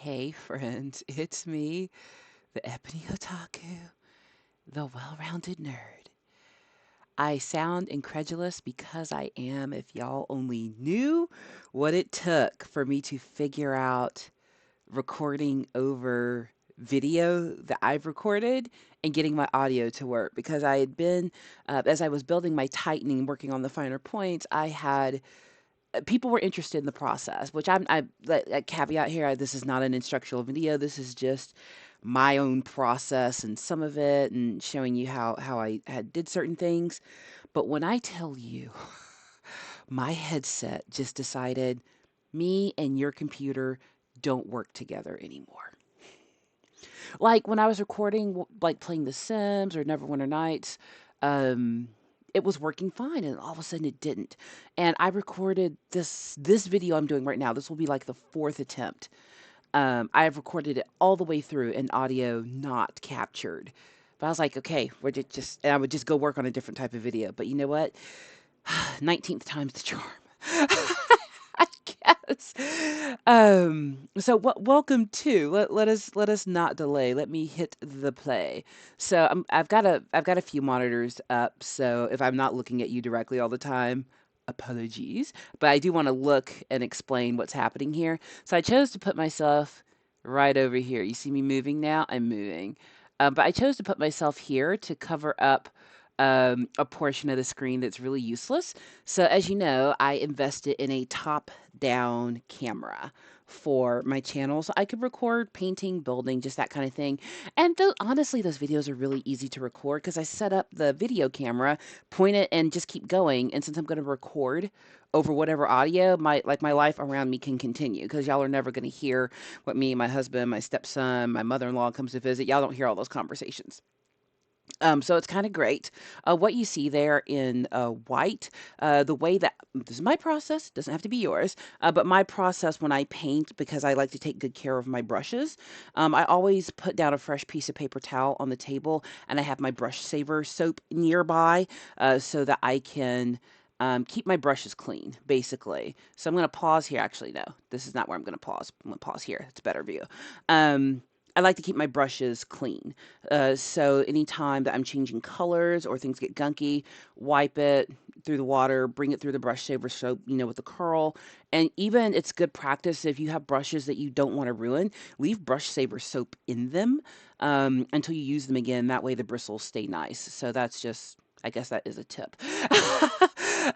Hey friends, it's me, the Ebony Otaku, the well-rounded nerd. I sound incredulous because I am, if y'all only knew what it took for me to figure out recording over video that I've recorded and getting my audio to work because I had been, as I was building my tightening, working on the finer points, I had people were interested in the process, which a caveat here. This is not an instructional video. This is just my own process and some of it, and showing you how I had did certain things. But when I tell you, my headset just decided me and your computer don't work together anymore. Like when I was recording, like playing The Sims or Neverwinter Nights, um, it was working fine, and all of a sudden it didn't. And I recorded this video I'm doing right now. This will be like the fourth attempt. I have recorded it all the way through and audio not captured. But I was like, okay, just, and I would just go work on a different type of video. But you know what? 19th time's the charm. I guess. So welcome to let us not delay. Let me hit the play. So I've got a few monitors up. So if I'm not looking at you directly all the time, apologies. But I do want to look and explain what's happening here. So I chose to put myself right over here. You see me moving now? I'm moving. But I chose to put myself here to cover up a portion of the screen that's really useless. So, as you know, I invested in a top down camera for my channel so I could record painting, building, just that kind of thing. And honestly, those videos are really easy to record because I set up the video camera, point it, and just keep going. And since I'm going to record over whatever audio, my life around me can continue because y'all are never going to hear what me, my husband, my stepson, my mother-in-law comes to visit. Y'all don't hear all those conversations. So it's kind of great. What you see there in white, the way that this is my process, doesn't have to be yours, but my process when I paint, because I like to take good care of my brushes, I always put down a fresh piece of paper towel on the table and I have my brush saver soap nearby so that I can. Keep my brushes clean, basically. So I'm going to pause here. Actually, no, this is not where I'm going to pause. I'm going to pause here. It's a better view. Um, I like to keep my brushes clean. So anytime that I'm changing colors or things get gunky, wipe it through the water, bring it through the brush saver soap, with the curl. And even it's good practice if you have brushes that you don't want to ruin, leave brush saver soap in them until you use them again. That way the bristles stay nice. So that's just, I guess that is a tip.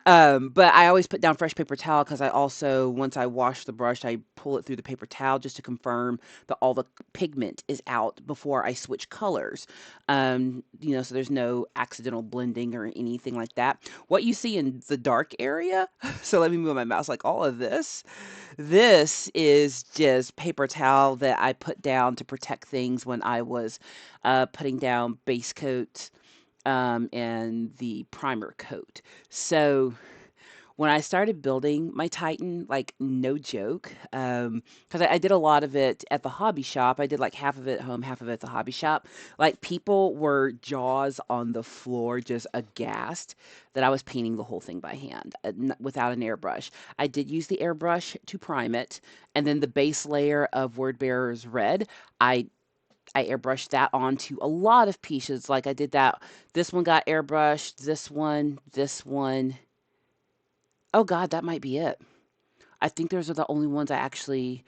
But I always put down fresh paper towel because I also, once I wash the brush, I pull it through the paper towel just to confirm that all the pigment is out before I switch colors. So there's no accidental blending or anything like that. What you see in the dark area, so let me move my mouse, like all of this is just paper towel that I put down to protect things when I was putting down base coats and the primer coat. So when I started building my Titan, like no joke, because I did a lot of it at the hobby shop. I did like half of it at home, half of it at the hobby shop. Like people were jaws on the floor, just aghast that I was painting the whole thing by hand without an airbrush. I did use the airbrush to prime it, and then the base layer of Word Bearer's Red, I I airbrushed that onto a lot of pieces. Like I did that. This one got airbrushed. This one. Oh God, that might be it. I think those are the only ones I actually.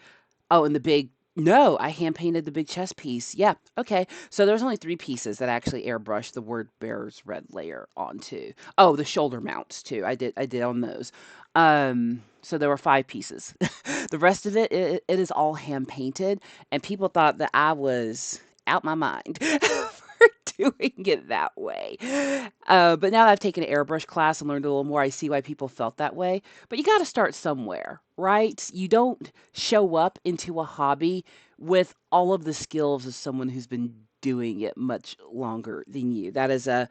Oh, and the big. No, I hand painted the big chest piece. Yeah, okay. So there's only three pieces that I actually airbrushed the word bearer's red layer onto. Oh, the shoulder mounts too. I did on those. So there were five pieces. The rest of it is all hand painted, and people thought that I was out my mind for doing it that way. But now that I've taken an airbrush class and learned a little more, I see why people felt that way. But you got to start somewhere, right? You don't show up into a hobby with all of the skills of someone who's been doing it much longer than you. That is a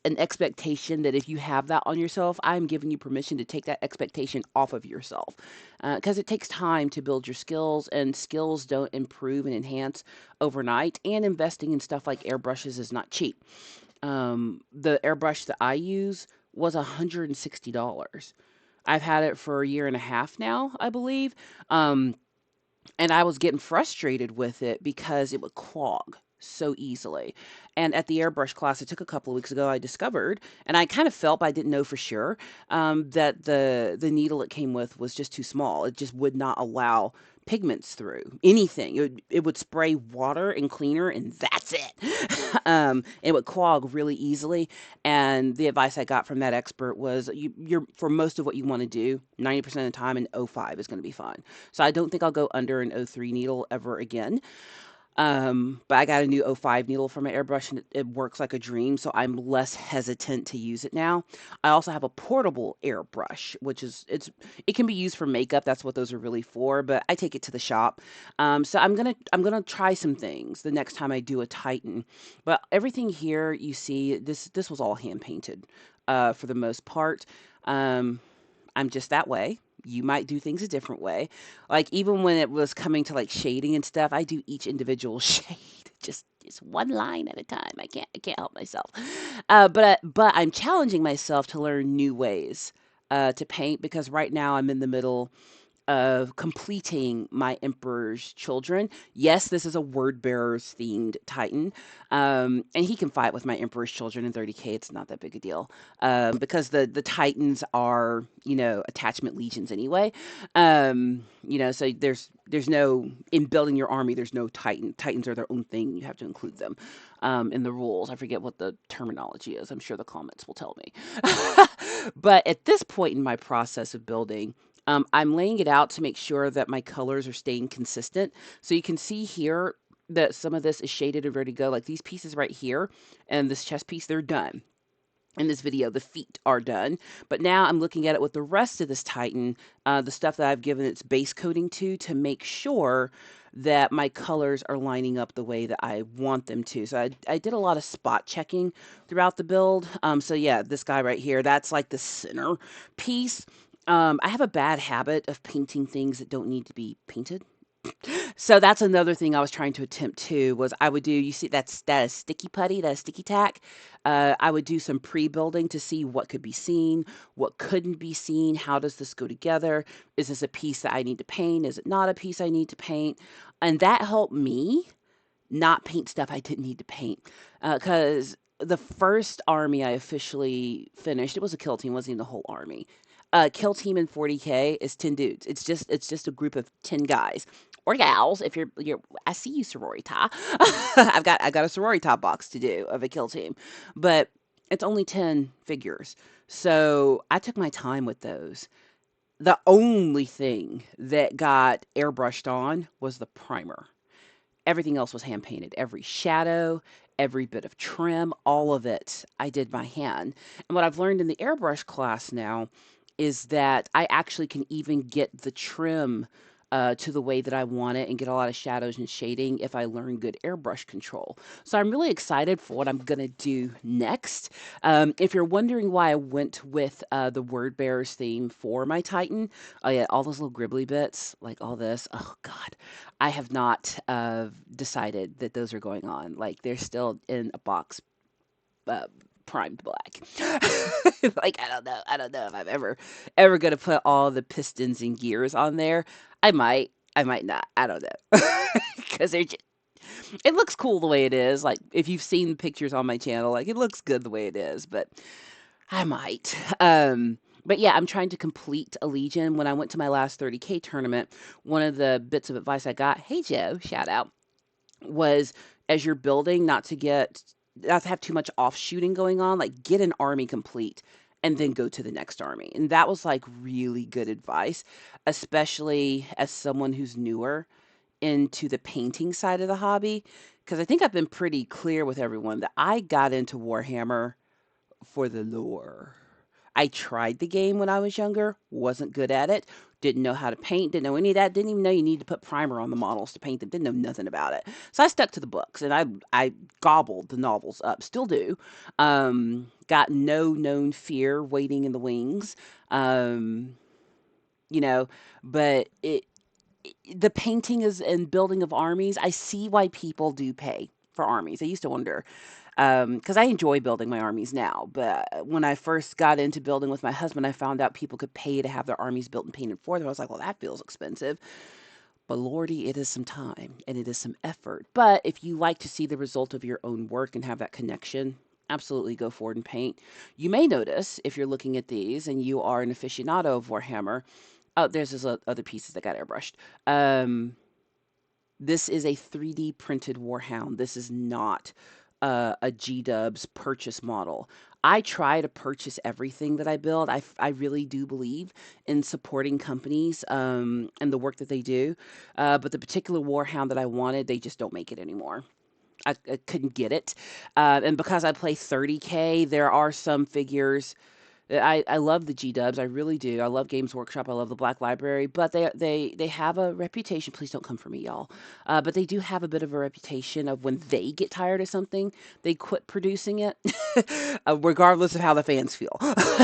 an expectation that if you have that on yourself, I'm giving you permission to take that expectation off of yourself. Because it takes time to build your skills, and skills don't improve and enhance overnight. And investing in stuff like airbrushes is not cheap. The airbrush that I use was $160. I've had it for a year and a half now, I believe. Um, And I was getting frustrated with it because it would clog so easily. And at the airbrush class I took a couple of weeks ago, I discovered, and I kind of felt, but I didn't know for sure, that the needle it came with was just too small. It just would not allow pigments through anything. It would spray water and cleaner, and that's it. It would clog really easily. And the advice I got from that expert was, you're for most of what you want to do, 90% of the time, an O5 is going to be fine. So I don't think I'll go under an O3 needle ever again. But I got a new O5 needle for my airbrush, and it works like a dream, so I'm less hesitant to use it now. I also have a portable airbrush, which is it can be used for makeup. That's what those are really for. But I take it to the shop. So I'm gonna try some things the next time I do a Titan. But everything here you see, this was all hand painted, for the most part. Um, I'm just that way. You might do things a different way. Like even when it was coming to like shading and stuff, I do each individual shade, just one line at a time. I can't help myself. But I'm challenging myself to learn new ways to paint, because right now I'm in the middle of completing my Emperor's Children. Yes, this is a word bearers themed Titan, and he can fight with my Emperor's Children in 30K. It's not that big a deal, because the Titans are, attachment legions anyway. So there's no, in building your army, there's no Titan. Titans are their own thing. You have to include them in the rules. I forget what the terminology is. I'm sure the comments will tell me. But at this point in my process of building, I'm laying it out to make sure that my colors are staying consistent. So you can see here that some of this is shaded and ready to go. Like these pieces right here and this chest piece, they're done. In this video, the feet are done. But now I'm looking at it with the rest of this Titan, the stuff that I've given its base coating to make sure that my colors are lining up the way that I want them to. So I did a lot of spot checking throughout the build. So yeah, this guy right here, that's like the center piece. I have a bad habit of painting things that don't need to be painted. So that's another thing I was trying to attempt to, was I would do, you see that is sticky putty, that is sticky tack. I would do some pre-building to see what could be seen, what couldn't be seen, how does this go together? Is this a piece that I need to paint? Is it not a piece I need to paint? And that helped me not paint stuff I didn't need to paint. Because the first army I officially finished, it was a kill team, wasn't even the whole army. Kill team in 40K is 10 dudes. It's just a group of 10 guys or gals. If you're I see you, sororita. I've got a sororita box to do of a kill team, but it's only 10 figures. So I took my time with those. The only thing that got airbrushed on was the primer. Everything else was hand painted. Every shadow, every bit of trim, all of it I did by hand. And what I've learned in the airbrush class now is that I actually can even get the trim to the way that I want it and get a lot of shadows and shading if I learn good airbrush control. So I'm really excited for what I'm going to do next. If you're wondering why I went with the Word Bearers theme for my Titan, oh yeah, all those little gribbly bits, like all this, oh God, I have not decided that those are going on. Like they're still in a box, uh, primed black. Like I don't know if I'm ever gonna put all the pistons and gears on there. I might not. I don't know, because it looks cool the way it is. Like if you've seen pictures on my channel, like it looks good the way it is. But I might. But yeah, I'm trying to complete a Legion. When I went to my last 30K tournament, one of the bits of advice I got, hey Joe, shout out, was as you're building, not to have too much offshooting going on, like get an army complete and then go to the next army. And that was like really good advice, especially as someone who's newer into the painting side of the hobby. Because I think I've been pretty clear with everyone that I got into Warhammer for the lore. I tried the game when I was younger, wasn't good at it, didn't know how to paint, didn't know any of that, didn't even know you need to put primer on the models to paint them, didn't know nothing about it. So I stuck to the books and I gobbled the novels up, still do. Got no known fear waiting in the wings. Um, you know, but the painting is and building of armies. I see why people do pay for armies. I used to wonder, because I enjoy building my armies now. But when I first got into building with my husband, I found out people could pay to have their armies built and painted for them. I was like, well, that feels expensive. But Lordy, it is some time and it is some effort. But if you like to see the result of your own work and have that connection, absolutely go forward and paint. You may notice if you're looking at these and you are an aficionado of Warhammer, oh, there's this other pieces that got airbrushed. Um, this is a 3D printed Warhound. This is not a G-Dubs purchase model. I try to purchase everything that I build. I really do believe in supporting companies and the work that they do. But the particular Warhound that I wanted, they just don't make it anymore. I couldn't get it. And because I play 30K, there are some figures I love the G Dubs, I really do. I love Games Workshop. I love the Black Library, but they have a reputation. Please don't come for me, y'all. But they do have a bit of a reputation of when they get tired of something, they quit producing it, regardless of how the fans feel.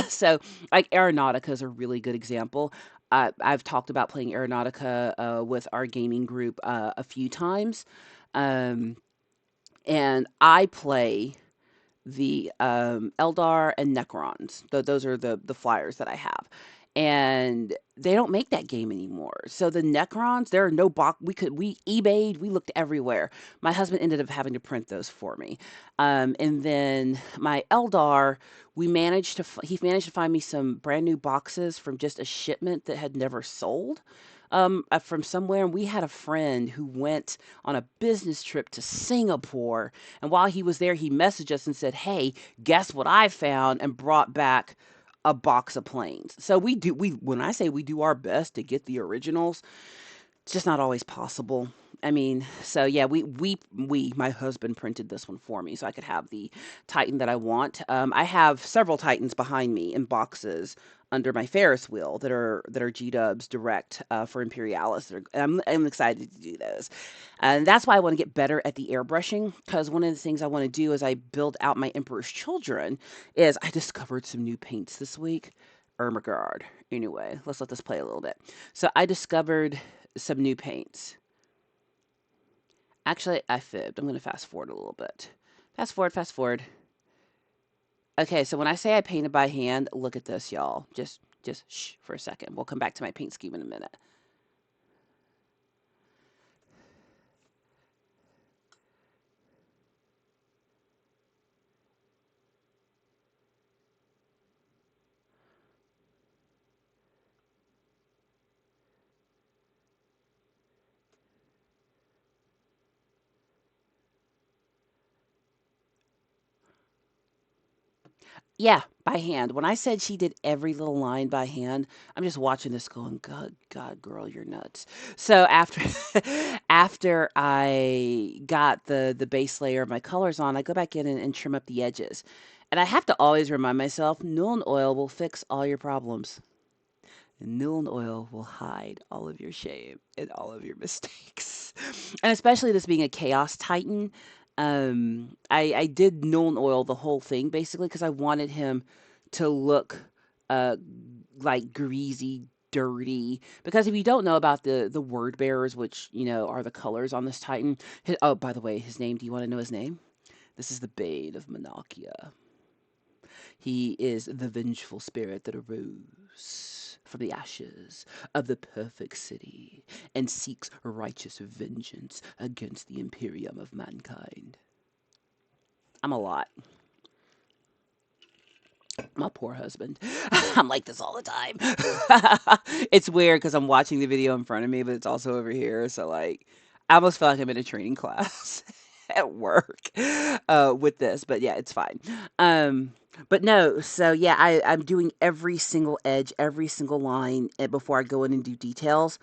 So, like Aeronautica is a really good example. I've talked about playing Aeronautica with our gaming group a few times, um, and I play the Eldar and Necrons. Those are the flyers that I have. And they don't make that game anymore. So the Necrons, there are no box. We eBayed, we looked everywhere. My husband ended up having to print those for me. And then my Eldar, he managed to find me some brand new boxes from just a shipment that had never sold. From somewhere, and we had a friend who went on a business trip to Singapore, and while he was there, he messaged us and said, "Hey, guess what I found?" and brought back a box of planes. So we when I say we do our best to get the originals, it's just not always possible. I mean, so yeah, my husband printed this one for me so I could have the Titan that I want. I have several Titans behind me in boxes under my Ferris wheel that are G Dubs direct for Imperialis. I'm excited to do those, and that's why I want to get better at the airbrushing. Because one of the things I want to do as I build out my Emperor's Children is I discovered some new paints this week. Ermengarde. Anyway, let's let this play a little bit. So I discovered some new paints. Actually, I fibbed. I'm going to fast forward a little bit. Fast forward, fast forward. Okay, so when I say I painted by hand, look at this, y'all. Just shh for a second. We'll come back to my paint scheme in a minute. Yeah, by hand. When I said she did every little line by hand, I'm just watching this going, God, God, girl, you're nuts. So after after I got the base layer of my colors on, I go back in and trim up the edges. And I have to always remind myself, Nuln Oil will fix all your problems. Nuln Oil will hide all of your shame and all of your mistakes. And especially this being a Chaos Titan, I did Nuln Oil the whole thing basically because I wanted him to look uh, like greasy, dirty. Because if you don't know about the word bearers, which are the colors on this Titan, oh, by the way, his name. Do you want to know his name? This is the Bane of Monarchia. He is the vengeful spirit that arose from the ashes of the perfect city and seeks righteous vengeance against the imperium of mankind. I'm a lot. My poor husband. I'm like this all the time. It's weird because I'm watching the video in front of me, but it's also over here. So, like, I almost feel like I'm in a training class at work with this, but yeah, it's fine. Um, but no, so yeah, I'm doing every single edge, every single line before I go in and do details.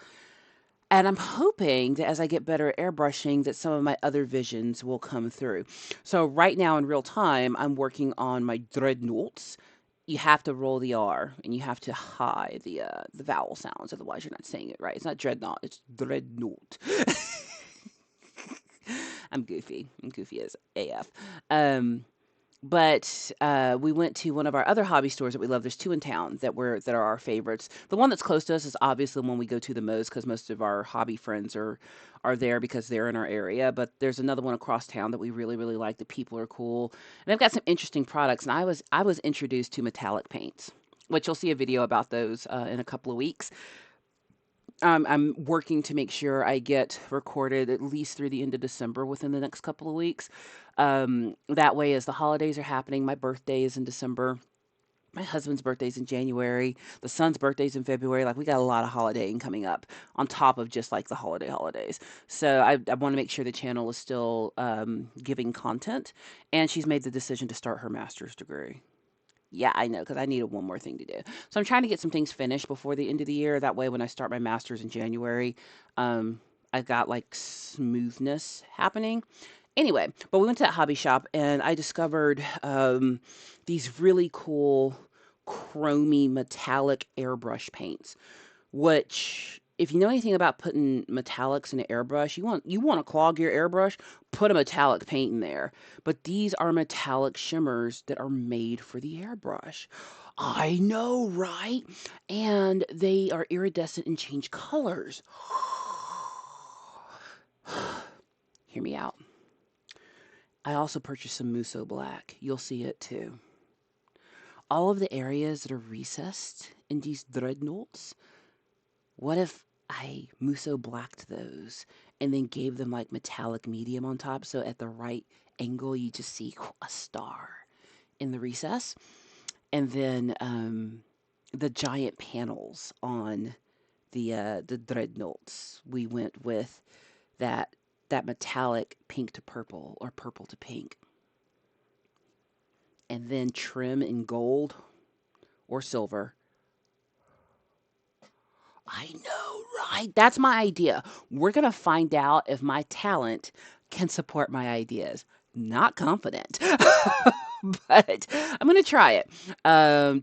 And I'm hoping that as I get better at airbrushing, that some of my other visions will come through. So right now in real time, I'm working on my dreadnoughts. You have to roll the R and you have to hide the vowel sounds, otherwise you're not saying it right. It's not dreadnought, it's dreadnought. I'm goofy. I'm goofy as AF. Um, but we went to one of our other hobby stores that we love. There's two in town that are our favorites. The one that's close to us is obviously the one we go to the most because most of our hobby friends are there because they're in our area. But there's another one across town that we really really like. The people are cool, and they've got some interesting products. And I was introduced to metallic paints, which you'll see a video about those in a couple of weeks. I'm working to make sure I get recorded at least through the end of December within the next couple of weeks. That way, as the holidays are happening, my birthday is in December. My husband's birthday's in January. The son's birthday's in February. Like we got a lot of holidaying coming up on top of just like the holidays. So I want to make sure the channel is still giving content. And she's made the decision to start her master's degree. Yeah, I know, because I needed one more thing to do. So I'm trying to get some things finished before the end of the year. That way, when I start my master's in January, um, I've got like smoothness happening. Anyway, but we went to that hobby shop and I discovered these really cool chromy metallic airbrush paints, which if you know anything about putting metallics in an airbrush, you want to clog your airbrush, put a metallic paint in there. But these are metallic shimmers that are made for the airbrush. I know, right? And they are iridescent and change colors. Hear me out. I also purchased some Muso Black. You'll see it too. All of the areas that are recessed in these dreadnoughts, what if I Muso blacked those and then gave them like metallic medium on top so at the right angle you just see a star in the recess? And then the giant panels on the dreadnoughts, we went with that that metallic pink to purple or purple to pink, and then trim in gold or silver. I know, right? That's my idea. We're going to find out if my talent can support my ideas. Not confident, but I'm going to try it.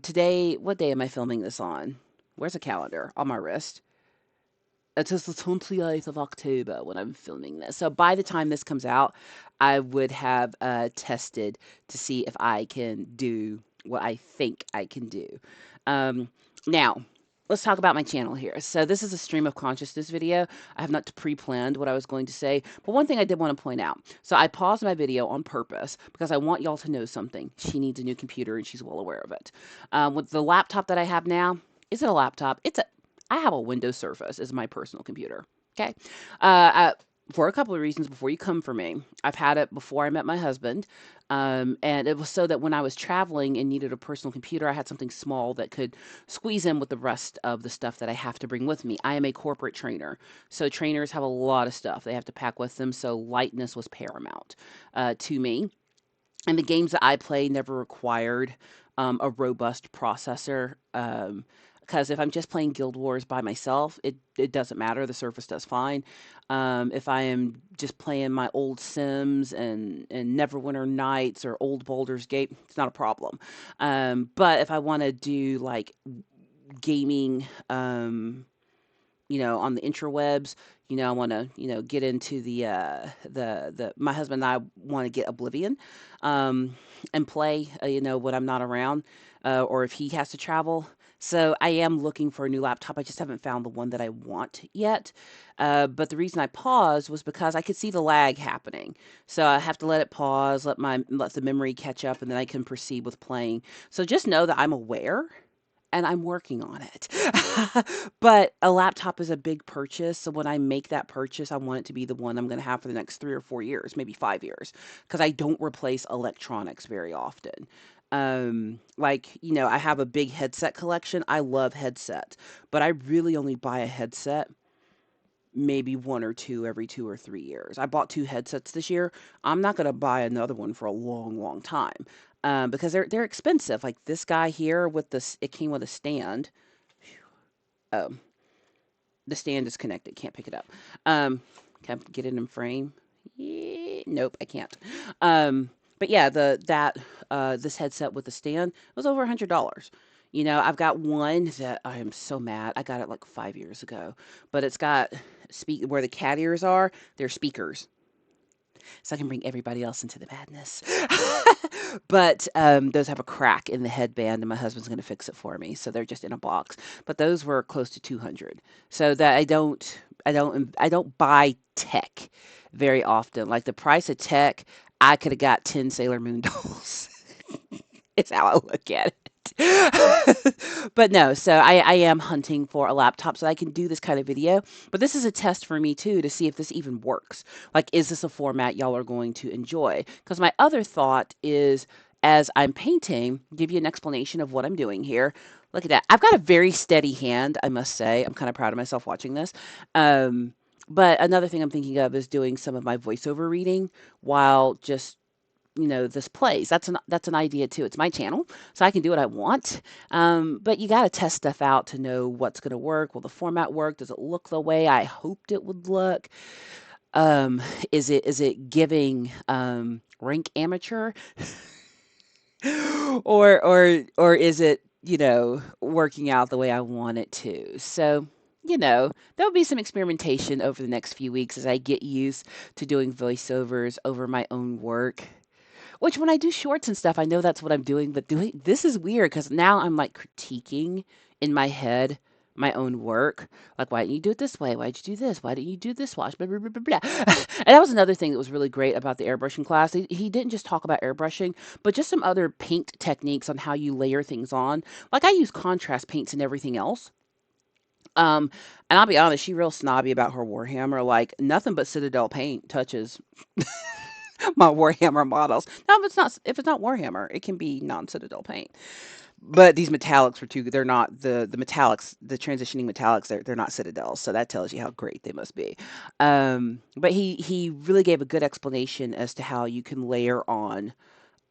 Today, what day am I filming this on? Where's the calendar? On my wrist. It is the 28th of October when I'm filming this. So by the time this comes out, I would have tested to see if I can do what I think I can do. Um, Now, let's talk about my channel here. So this is a stream of consciousness video. I have not pre-planned what I was going to say, but one thing I did want to point out. So I paused my video on purpose because I want y'all to know something. She needs a new computer and she's well aware of it. With the laptop that I have now, is it a laptop? I have a Windows Surface as my personal computer. Okay. Uh, for a couple of reasons before you come for me. I've had it before I met my husband. And it was so that when I was traveling and needed a personal computer, I had something small that could squeeze in with the rest of the stuff that I have to bring with me. I am a corporate trainer. So trainers have a lot of stuff they have to pack with them. So lightness was paramount to me. And the games that I play never required a robust processor. Because if I'm just playing Guild Wars by myself, it doesn't matter. The Surface does fine. If I am just playing my old Sims and Neverwinter Nights or old Baldur's Gate, it's not a problem. But if I want to do like gaming, on the interwebs, I want to, get into the my husband and I want to get Oblivion, and play, when I'm not around, or if he has to travel. So I am looking for a new laptop. I just haven't found the one that I want yet. But the reason I paused was because I could see the lag happening. So I have to let it pause, let the memory catch up, and then I can proceed with playing. So just know that I'm aware and I'm working on it. But a laptop is a big purchase. So when I make that purchase, I want it to be the one I'm going to have for the next 3 or 4 years, maybe 5 years, because I don't replace electronics very often. I have a big headset collection. I love headsets, but I really only buy a headset maybe one or two every 2 or 3 years. I bought two headsets this year. I'm not going to buy another one for a long, long time, because they're expensive. Like this guy here with this, it came with a stand. Oh, the stand is connected. Can't pick it up. Can I get it in frame? Yeah, nope, I can't. But yeah, this headset with the stand was over $100. I've got one that I am so mad. I got it like 5 years ago, but it's got where the cat ears are. They're speakers, so I can bring everybody else into the madness. But those have a crack in the headband, and my husband's going to fix it for me. So they're just in a box. But those were close to 200. So that I don't buy tech very often. Like the price of tech, I could have got 10 Sailor Moon dolls. It's how I look at it. But no, so I am hunting for a laptop so I can do this kind of video. But this is a test for me too to see if this even works. Like, is this a format y'all are going to enjoy? Because my other thought is, as I'm painting, give you an explanation of what I'm doing here. Look at that. I've got a very steady hand, I must say. I'm kind of proud of myself watching this. Um, but another thing I'm thinking of is doing some of my voiceover reading while just this plays. That's an idea too. It's my channel, so I can do what I want. But you got to test stuff out to know what's going to work. Will the format work? Does it look the way I hoped it would look? Um, is it giving rank amateur, or is it working out the way I want it to? So. There'll be some experimentation over the next few weeks as I get used to doing voiceovers over my own work. Which when I do shorts and stuff, I know that's what I'm doing, but doing this is weird because now I'm like critiquing in my head my own work. Like, why didn't you do it this way? Why did you do this? Why didn't you do this wash? Blah, blah, blah, blah, blah. And that was another thing that was really great about the airbrushing class. He didn't just talk about airbrushing, but just some other paint techniques on how you layer things on. Like, I use contrast paints and everything else. Um, and I'll be honest, she real snobby about her Warhammer. Like, nothing but Citadel paint touches my Warhammer models. No, if it's not Warhammer, it can be non-Citadel paint. But these metallics were too. They're not the metallics, the transitioning metallics. They're not Citadels, so that tells you how great they must be. But he really gave a good explanation as to how you can layer on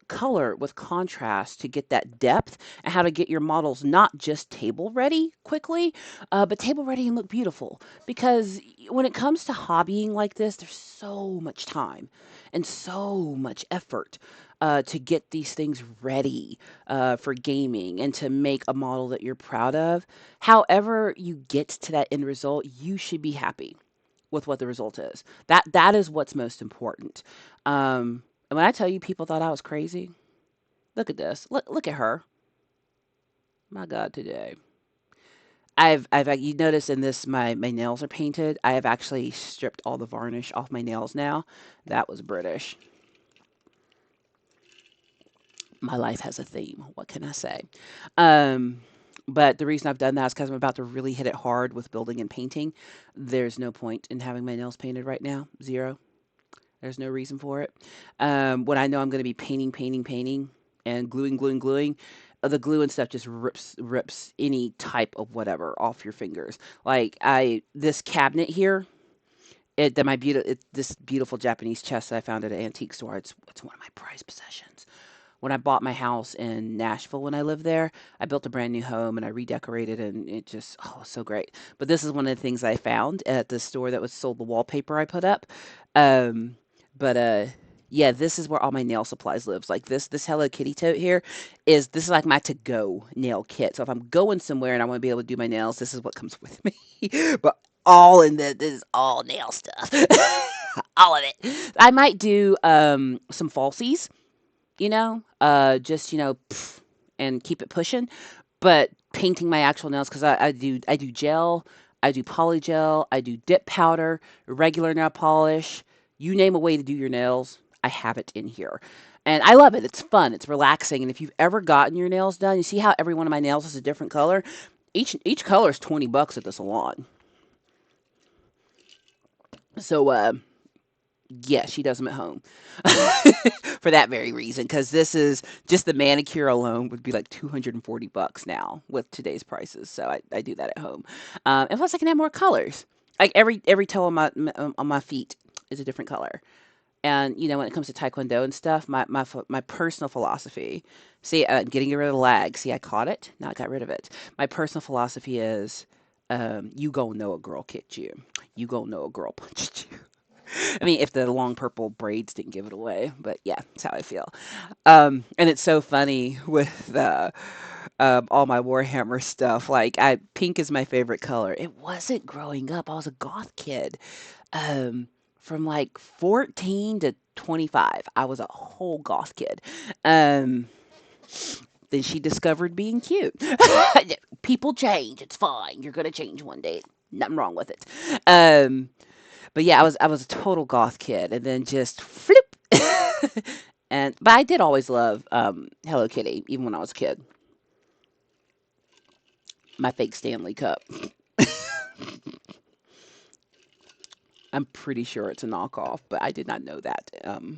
color with contrast to get that depth and how to get your models not just table ready quickly, but table ready and look beautiful. Because when it comes to hobbying like this, there's so much time and so much effort to get these things ready for gaming and to make a model that you're proud of. However, you get to that end result, you should be happy with what the result is. That is what's most important. And when I tell you people thought I was crazy, look at this. Look at her. My God, today. I've you notice in this my nails are painted. I have actually stripped all the varnish off my nails now. That was British. My life has a theme. What can I say? Um, but the reason I've done that is because I'm about to really hit it hard with building and painting. There's no point in having my nails painted right now. Zero. There's no reason for it. When I know I'm going to be painting, painting, painting, and gluing, gluing, gluing, the glue and stuff just rips any type of whatever off your fingers. Like this cabinet here, this beautiful Japanese chest that I found at an antique store. It's one of my prized possessions. When I bought my house in Nashville when I lived there, I built a brand new home and I redecorated and it just, oh, so great. But this is one of the things I found at the store that was sold the wallpaper I put up. Um, but yeah, this is where all my nail supplies lives. Like this Hello Kitty tote here this is like my to go nail kit. So if I'm going somewhere and I want to be able to do my nails, this is what comes with me. But all in this is all nail stuff. All of it. I might do some falsies, just and keep it pushing. But painting my actual nails because I do gel, I do polygel, I do dip powder, regular nail polish. You name a way to do your nails, I have it in here. And I love it. It's fun. It's relaxing. And if you've ever gotten your nails done, you see how every one of my nails is a different color. Each color is $20 at the salon. So yeah, she does them at home for that very reason. Because this is just the manicure alone would be like $240 now with today's prices. So I do that at home, and plus I can have more colors. Like every toe on my feet is a different color. And when it comes to taekwondo and stuff, my personal philosophy. See, getting rid of the lag. See, I caught it. Now I got rid of it. My personal philosophy is, you gonna know a girl kicked you. You gonna know a girl punched you. I mean, if the long purple braids didn't give it away, but yeah, that's how I feel. And it's so funny with all my Warhammer stuff. Like, pink is my favorite color. It wasn't growing up. I was a goth kid. Um, from like 14 to 25, I was a whole goth kid. Um, then she discovered being cute. People change. It's fine. You're gonna change one day. Nothing wrong with it. Um, but yeah, I was a total goth kid, and then just flip. But I did always love Hello Kitty, even when I was a kid. my fake Stanley Cup. I'm pretty sure it's a knockoff, but I did not know that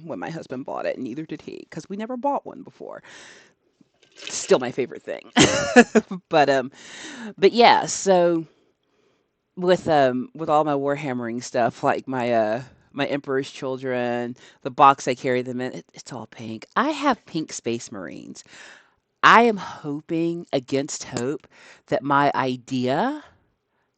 when my husband bought it, and neither did he, because we never bought one before. Still my favorite thing. but but yeah, so with all my warhammering stuff, like my Emperor's Children, the box I carry them in, it's all pink. I have pink Space Marines. I am hoping against hope that my idea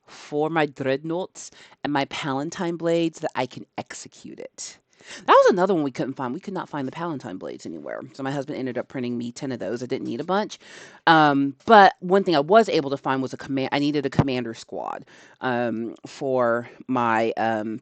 for my dreadnoughts and my palatine blades, that I can execute it. That was another one we couldn't find. We could not find the palatine blades anywhere. So my husband ended up printing me 10 of those. I didn't need a bunch. But one thing I was able to find was a command. I needed a commander squad for my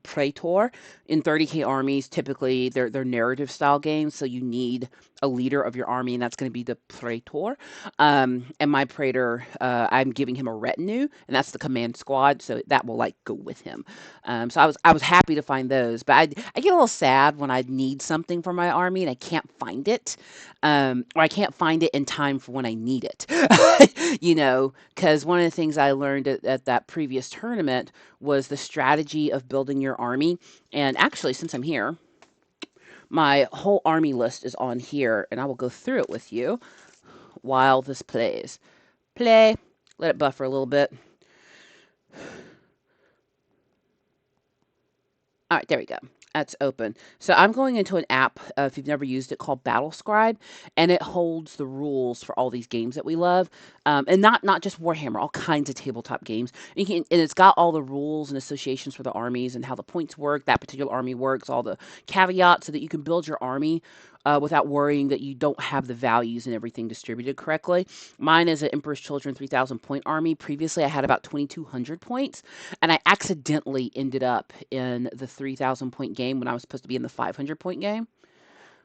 Praetor. In 30K armies, typically they're narrative style games, so you need a leader of your army, and that's going to be the Praetor. And my Praetor, I'm giving him a retinue, and that's the command squad, so that will like go with him. So I was happy to find those, but I get a little sad when I need something for my army and I can't find it, or I can't find it in time for when I need it. Because one of the things I learned at that previous tournament was the strategy of building your army. And actually, since I'm here, my whole army list is on here, and I will go through it with you while this plays. Play. Let it buffer a little bit. All right, there we go. That's open. So I'm going into an app, if you've never used it, called Battle Scribe, and it holds the rules for all these games that we love, and not just Warhammer, all kinds of tabletop games. And it's got all the rules and associations for the armies and how the points work, that particular army works, all the caveats, so that you can build your army without worrying that you don't have the values and everything distributed correctly. Mine is an Emperor's Children 3,000 point army. Previously, I had about 2,200 points, and I accidentally ended up in the 3,000 point game when I was supposed to be in the 500 point game.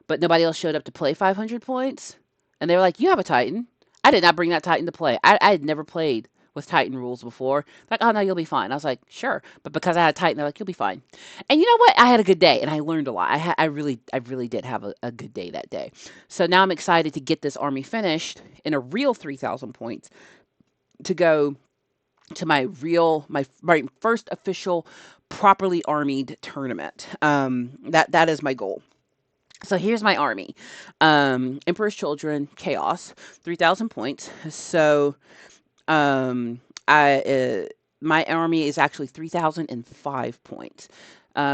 But nobody else showed up to play 500 points. And they were like, "You have a Titan." I did not bring that Titan to play. I had never played with Titan rules before. Like, "Oh, no, you'll be fine." I was like, "Sure." But because I had a Titan, they're like, "You'll be fine." And you know what? I had a good day, and I learned a lot. I really did have a good day that day. So now I'm excited to get this army finished in a real 3,000 points to go to my first official properly armied tournament. That is my goal. So here's my army. Emperor's Children, Chaos, 3,000 points. So I my army is actually 3,005 points.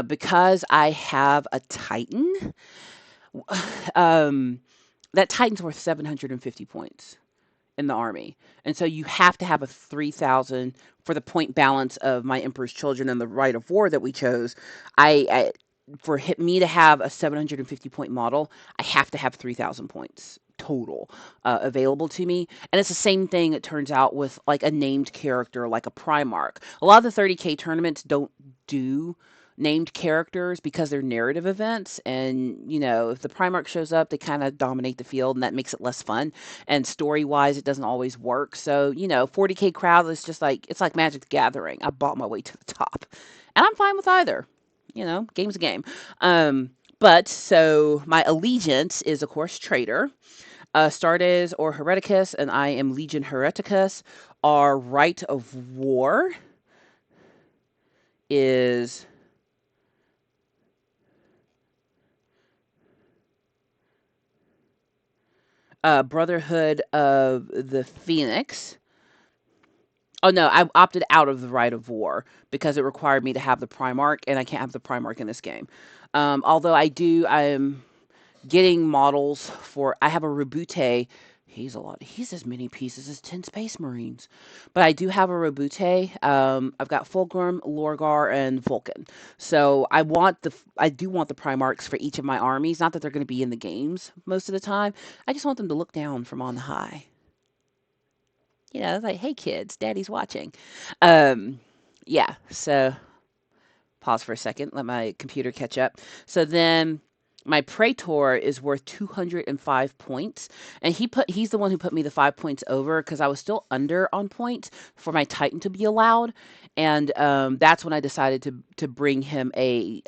Because I have a Titan, that Titan's worth 750 points in the army. And so you have to have a 3,000 for the point balance of my Emperor's Children and the Rite of War that we chose. I for me to have a 750 point model, I have to have 3,000 points total available to me. And it's the same thing, it turns out, with like a named character like a Primarch. A lot of the 30K tournaments don't do named characters because they're narrative events, and if the Primarch shows up, they kind of dominate the field, and that makes it less fun, and story wise it doesn't always work. So 40K crowd is just like, it's like Magic the Gathering. I bought my way to the top, and I'm fine with either. Game's a game. But so my allegiance is, of course, Traitor, Stardes or Hereticus, and I am Legion Hereticus. Our Rite of War is Brotherhood of the Phoenix. Oh no, I opted out of the Rite of War because it required me to have the Primarch, and I can't have the Primarch in this game. Although I'm getting models for. I have a Rabute. He's a lot. He's as many pieces as 10 Space Marines. But I do have a Rabute. I've got Fulgrim, Lorgar, and Vulcan. So I do want the Primarchs for each of my armies. Not that they're going to be in the games most of the time. I just want them to look down from on high. It's like, "Hey kids, Daddy's watching." Um, yeah. So pause for a second, let my computer catch up. So then my Praetor is worth 205 points, and he's the one who put me the 5 points over because I was still under on points for my Titan to be allowed, and that's when I decided to bring him a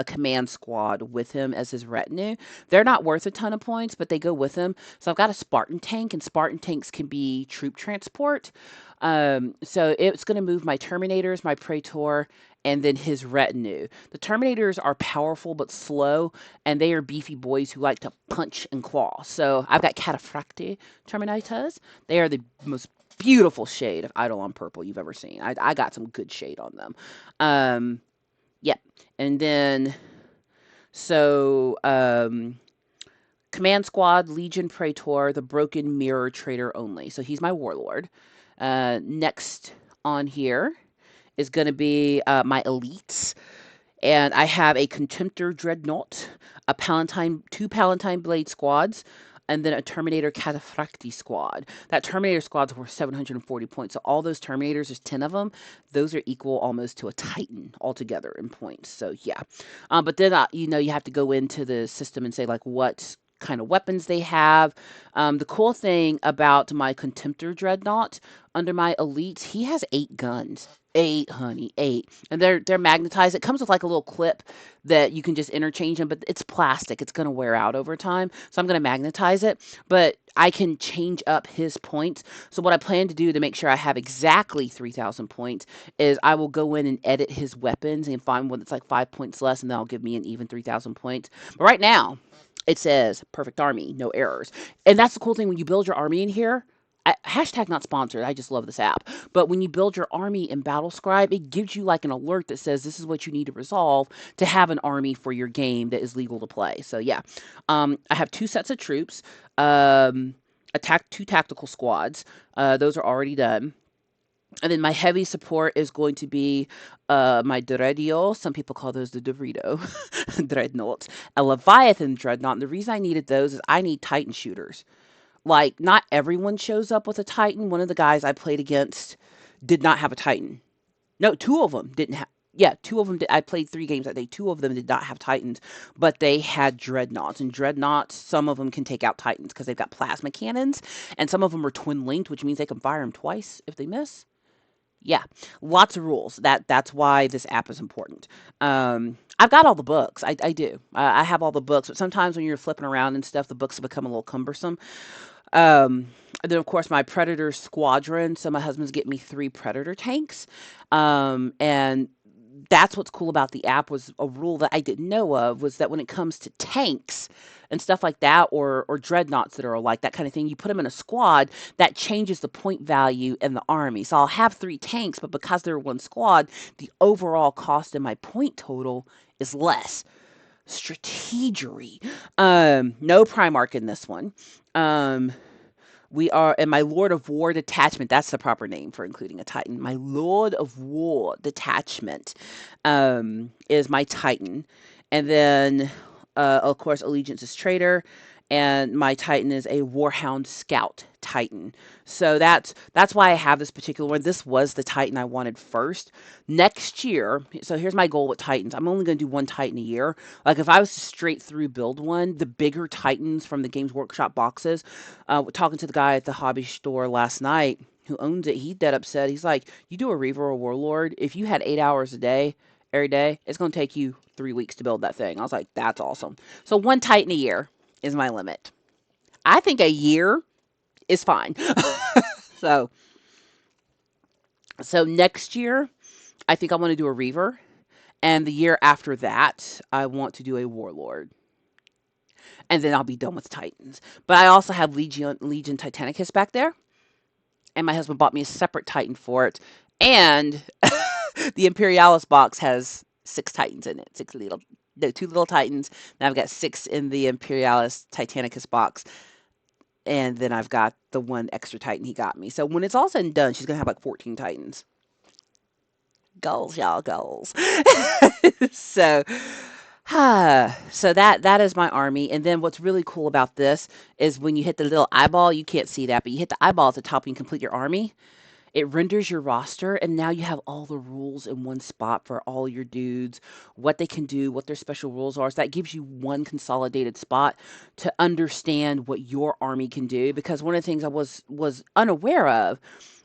command squad with him as his retinue. They're not worth a ton of points, but they go with him. So I've got a Spartan tank, and Spartan tanks can be troop transport. So it's going to move my Terminators, my Praetor, and then his retinue. The Terminators are powerful but slow, and they are beefy boys who like to punch and claw. So I've got Cataphracti Terminators. They are the most beautiful shade of Eidolon purple you've ever seen. I got some good shade on them. Um, yep. And then so Command Squad, Legion Praetor, the Broken Mirror Trader only. So he's my warlord. Next on here is going to be my elites. And I have a Contemptor Dreadnought, a Palatine, two Palatine Blade squads, and then a Terminator Cataphracti squad. That Terminator squad's worth 740 points. So all those Terminators, there's 10 of them. Those are equal almost to a Titan altogether in points. So yeah. But then, you have to go into the system and say, like, what kind of weapons they have. The cool thing about my Contemptor Dreadnought under my elites, he has 8 guns. 8, honey, 8. And they're magnetized. It comes with like a little clip that you can just interchange them, but it's plastic. It's going to wear out over time. So I'm going to magnetize it, but I can change up his points. So what I plan to do to make sure I have exactly 3,000 points is I will go in and edit his weapons and find one that's like 5 points less, and that'll give me an even 3,000 points. But right now, it says perfect army, no errors. And that's the cool thing when you build your army in here. Hashtag not sponsored. I just love this app. But when you build your army in Battlescribe, it gives you like an alert that says this is what you need to resolve to have an army for your game that is legal to play. So yeah, I have 2 sets of troops, two tactical squads. Those are already done. And then my heavy support is going to be my Dreadio. Some people call those the Dorito dreadnoughts. A Leviathan dreadnought. And the reason I needed those is I need Titan shooters. Like, not everyone shows up with a Titan. One of the guys I played against did not have a Titan. No, 2 of them didn't have. Yeah, 2 of them did. I played 3 games that day. 2 of them did not have Titans, but they had Dreadnoughts. And Dreadnoughts, some of them can take out Titans because they've got plasma cannons, and some of them are twin linked, which means they can fire them twice if they miss. Yeah, lots of rules. That's why this app is important. I've got all the books. I do. I have all the books, but sometimes when you're flipping around and stuff, the books become a little cumbersome. Um, and then of course my Predator squadron. So my husband's getting me 3 Predator tanks. And that's what's cool about the app was a rule that I didn't know of was that when it comes to tanks and stuff like that, or dreadnoughts that are like that kind of thing, you put them in a squad that changes the point value in the army. So I'll have 3 tanks, but because they're one squad, the overall cost in my point total is less. Strategery. No Primarch in this one. Um, we are, and my Lord of War detachment, that's the proper name for including a Titan. My Lord of War detachment is my Titan. And then, of course, Allegiance is Traitor. And my Titan is a Warhound Scout Titan. So that's why I have this particular one. This was the Titan I wanted first. Next year, so here's my goal with Titans. I'm only going to do one Titan a year. Like if I was to straight through build one, the bigger Titans from the Games Workshop boxes, talking to the guy at the hobby store last night who owns it, he dead upset. He's like, you do a Reaver or Warlord, if you had 8 hours a day, every day, it's going to take you 3 weeks to build that thing. I was like, that's awesome. So one Titan a year is my limit. I think a year is fine. so so next year, I think I want to do a Reaver. And the year after that, I want to do a Warlord. And then I'll be done with Titans. But I also have Legion Titanicus back there. And my husband bought me a separate Titan for it. And the Imperialis box has 6 Titans in it. 2 little Titans. Now I've got 6 in the Imperialis Titanicus box. And then I've got the one extra Titan he got me. So when it's all said and done, she's going to have like 14 Titans. Goals, y'all, goals. so, so that is my army. And then what's really cool about this is when you hit the little eyeball, you can't see that, but you hit the eyeball at the top and you complete your army. It renders your roster, and now you have all the rules in one spot for all your dudes, what they can do, what their special rules are. So that gives you one consolidated spot to understand what your army can do. Because one of the things I was unaware of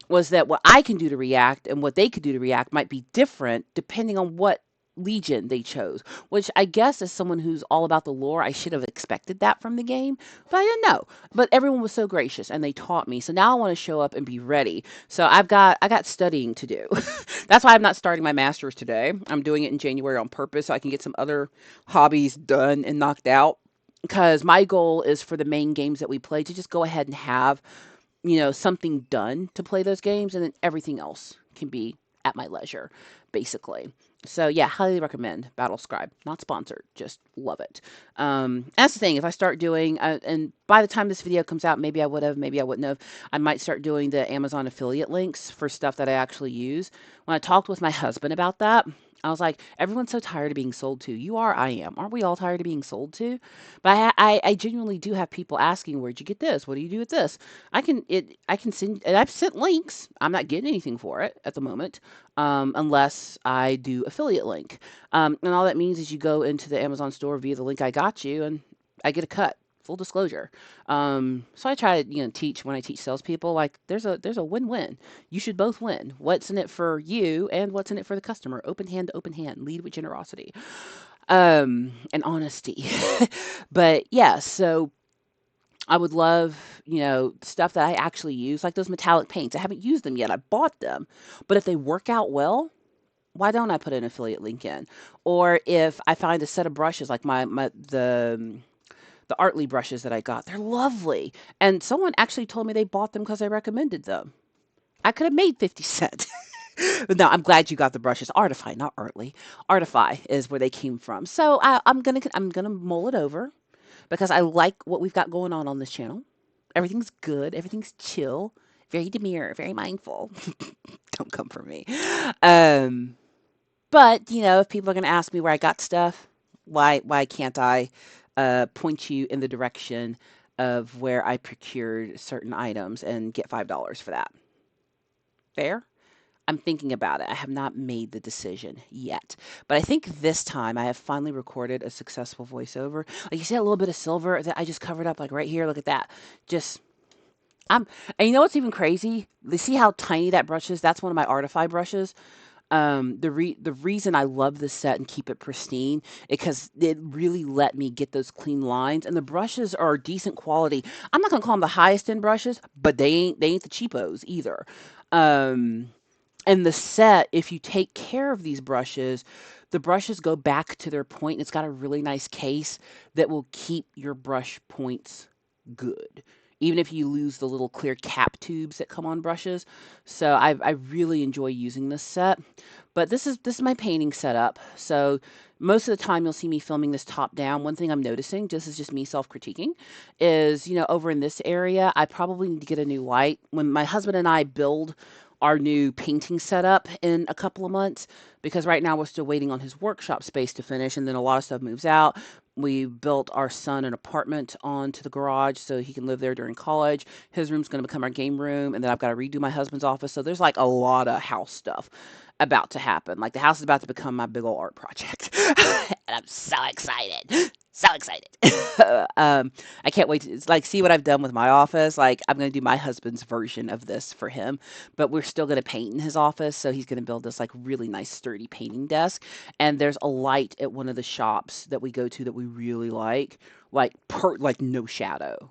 was that what I can do to react and what they could do to react might be different depending on what Legion they chose, which I guess as someone who's all about the lore, I should have expected that from the game, but I didn't know. But everyone was so gracious and they taught me. So now I want to show up and be ready. So I got studying to do. That's why I'm not starting my masters today. I'm doing it in January on purpose so I can get some other hobbies done and knocked out. Because my goal is for the main games that we play to just go ahead and have, something done to play those games, and then everything else can be at my leisure, basically. So yeah, highly recommend Battle Scribe. Not sponsored, just love it. That's the thing. If I start doing, and by the time this video comes out, maybe I would have, maybe I wouldn't have. I might start doing the Amazon affiliate links for stuff that I actually use. When I talked with my husband about that, I was like, everyone's so tired of being sold to. You are, I am. Aren't we all tired of being sold to? But I genuinely do have people asking, where'd you get this? What do you do with this? I can send, and I've sent links. I'm not getting anything for it at the moment, unless I do affiliate link. And all that means is you go into the Amazon store via the link I got you, and I get a cut. Full disclosure. So I try to, teach when I teach salespeople, like there's a win-win. You should both win. What's in it for you and what's in it for the customer? Open hand to open hand. Lead with generosity, and honesty. But yeah, so I would love, stuff that I actually use, like those metallic paints. I haven't used them yet. I bought them. But if they work out well, why don't I put an affiliate link in? Or if I find a set of brushes, like the Artly brushes that I got, they're lovely. And someone actually told me they bought them because I recommended them. I could have made 50 cents. But no, I'm glad you got the brushes. Artify, not Artly. Artify is where they came from. So I'm gonna mull it over because I like what we've got going on this channel. Everything's good. Everything's chill. Very demure. Very mindful. Don't come for me. Um, but if people are going to ask me where I got stuff, why can't I point you in the direction of where I procured certain items and get $5 for that? Fair? I'm thinking about it. I have not made the decision yet. But I think this time I have finally recorded a successful voiceover. Like you see a little bit of silver that I just covered up, like right here. Look at that. Just I'm and you know what's even crazy? You see how tiny that brush is? That's one of my Artify brushes. The reason I love this set and keep it pristine because it really let me get those clean lines, and the brushes are decent quality. I'm not gonna call them the highest end brushes, but they ain't the cheapos either. Um, and the set, if you take care of these brushes, the brushes go back to their point. It's got a really nice case that will keep your brush points good, even if you lose the little clear cap tubes that come on brushes. So I really enjoy using this set. But this is my painting setup. So most of the time you'll see me filming this top down. One thing I'm noticing, this is just me self-critiquing, is over in this area, I probably need to get a new light. When my husband and I build our new painting setup in a couple of months, because right now we're still waiting on his workshop space to finish, and then a lot of stuff moves out. We built our son an apartment onto the garage so he can live there during college. His room's going to become our game room, and then I've got to redo my husband's office. So there's like a lot of house stuff about to happen. Like the house is about to become my big old art project. And I'm so excited. So excited. I can't wait to see what I've done with my office. Like I'm going to do my husband's version of this for him, but we're still going to paint in his office. So he's going to build this like really nice sturdy painting desk. And there's a light at one of the shops that we go to that we really like no shadow.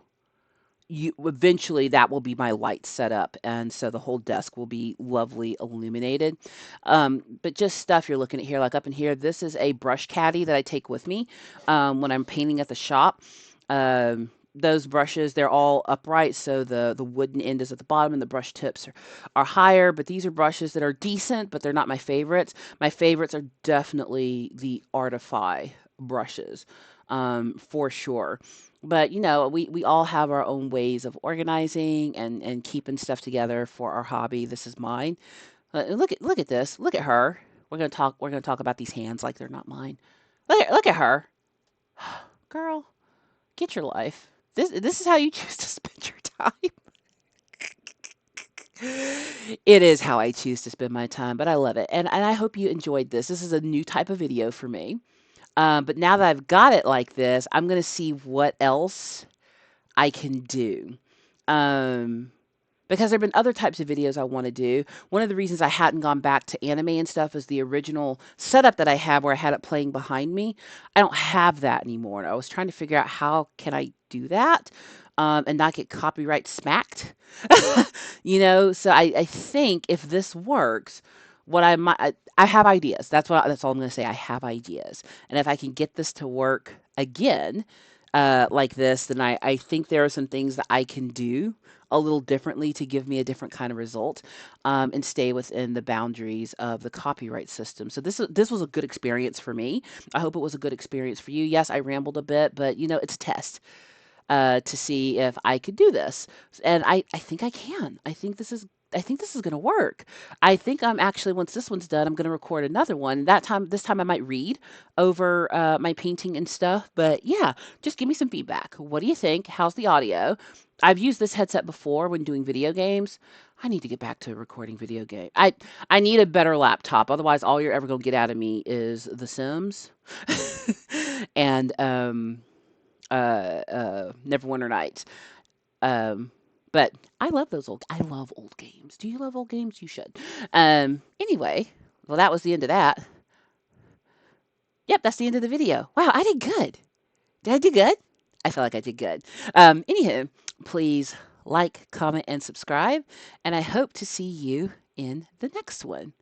You eventually that will be my light setup, and so the whole desk will be lovely illuminated. But just stuff you're looking at here, like up in here, this is a brush caddy that I take with me when I'm painting at the shop. Those brushes, they're all upright, so the wooden end is at the bottom and the brush tips are higher. But these are brushes that are decent, but they're not my favorites. My favorites are definitely the Artify brushes, for sure. But we all have our own ways of organizing and keeping stuff together for our hobby. This is mine. Look at this. Look at her. We're gonna talk about these hands like they're not mine. Look at her. Girl, get your life. This is how you choose to spend your time. It is how I choose to spend my time, but I love it. And I hope you enjoyed this. This is a new type of video for me. But now that I've got it like this, I'm gonna see what else I can do. Um, because there've been other types of videos I want to do. One of the reasons I hadn't gone back to anime and stuff is the original setup that I have where I had it playing behind me. I don't have that anymore. And I was trying to figure out how can I do that and not get copyright smacked. So I think if this works, what I have ideas. That's all I'm going to say. I have ideas, and if I can get this to work again, like this, then I think there are some things that I can do a little differently to give me a different kind of result, and stay within the boundaries of the copyright system. So this was a good experience for me. I hope it was a good experience for you. Yes, I rambled a bit, but it's a test to see if I could do this. And I think I can. I think this is going to work. I think I'm actually, once this one's done, I'm going to record another one. This time I might read over my painting and stuff. But yeah, just give me some feedback. What do you think? How's the audio? I've used this headset before when doing video games. I need to get back to recording video game. I need a better laptop. Otherwise, all you're ever going to get out of me is The Sims and Neverwinter Nights. Um, but I love old games. Do you love old games? You should. Anyway, well, that was the end of that. Yep, that's the end of the video. Wow, I did good. Did I do good? I feel like I did good. Anywho, please like, comment, and subscribe, and I hope to see you in the next one.